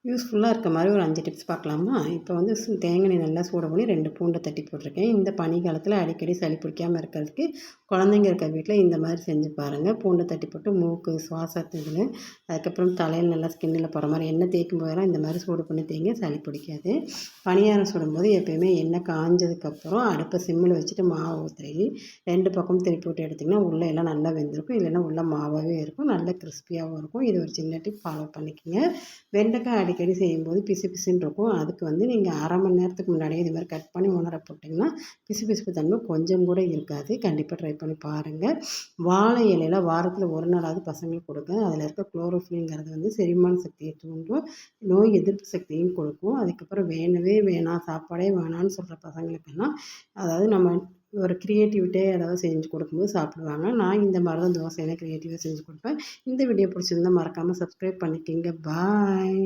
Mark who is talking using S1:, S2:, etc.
S1: யூஸ்ஃபுல்லாக இருக்க மாதிரி ஒரு 5 டிப்ஸ் பார்க்கலாமா? இப்போ வந்து தேங்காய் எண்ணெய் நல்லா சூடு பண்ணி 2 பூண்டை தட்டி போட்டிருக்கேன். இந்த பனி காலத்தில் அடிக்கடி சளி பிடிக்காமல் இருக்கிறதுக்கு குழந்தைங்க இருக்க வீட்டில் இந்த மாதிரி செஞ்சு பாருங்கள். பூண்டை தட்டி போட்டு மூக்கு, சுவாசத்துக்கு, அதுக்கப்புறம் தலையில் நல்லா ஸ்கின்னில் போகிற மாதிரி எண்ணெய் தேய்க்கும் போதெல்லாம் இந்த மாதிரி சூடு பண்ணி தேய்ங்க, சளி பிடிக்காது. பணியாரம் சுடும்போது எப்போயுமே எண்ணெய் காஞ்சதுக்கப்புறம் அடுப்பை சிம்மில் வச்சுட்டு மாவு ஊற்றி 2 பக்கமும் திருப்பி விட்டு எடுத்திங்கன்னா உள்ளே எல்லாம் நல்லா வெந்திருக்கும். இல்லைன்னா உள்ளே மாவாகவே இருக்கும், நல்ல கிறிஸ்பியாகவும் இருக்கும். இது ஒரு சின்ன டிப் ஃபாலோ பண்ணிக்கோங்க. வெண்டைக்காய் அடிக்கடி செய்யும்போது பிசு பிசுன்னு இருக்கும். அதுக்கு வந்து நீங்கள் அரை மணி நேரத்துக்கு முன்னாடியே இது மாதிரி கட் பண்ணி உணர போட்டிங்கன்னா பிசு பிசுப்பு தன்மை கொஞ்சம் கூட இருக்காது. கண்டிப்பாக ட்ரை பண்ணி பாருங்கள். வாழை இலையில் வாரத்தில் ஒரு நாளாவது பசங்களுக்கு கொடுங்க. அதில் இருக்க குளோரோஃபில்ங்கிறது வந்து செரிமான சக்தியை தூண்டும், நோய் எதிர்ப்பு சக்தியும் கொடுக்கும். அதுக்கப்புறம் வேணவே வேணாம், சாப்பாடே வேணான்னு சொல்கிற பசங்களுக்கெல்லாம் அதாவது நம்ம ஒரு க்ரியேட்டிவிட்டியாக ஏதாவது செஞ்சு கொடுக்கும்போது சாப்பிடுவாங்க. நான் இந்த மாதிரி தான் தோசையெல்லாம் க்ரியேட்டிவாக செஞ்சு கொடுப்பேன். இந்த வீடியோ பிடிச்சிருந்தா மறக்காமல் சப்ஸ்கிரைப் பண்ணிக்கோங்க. பாய்.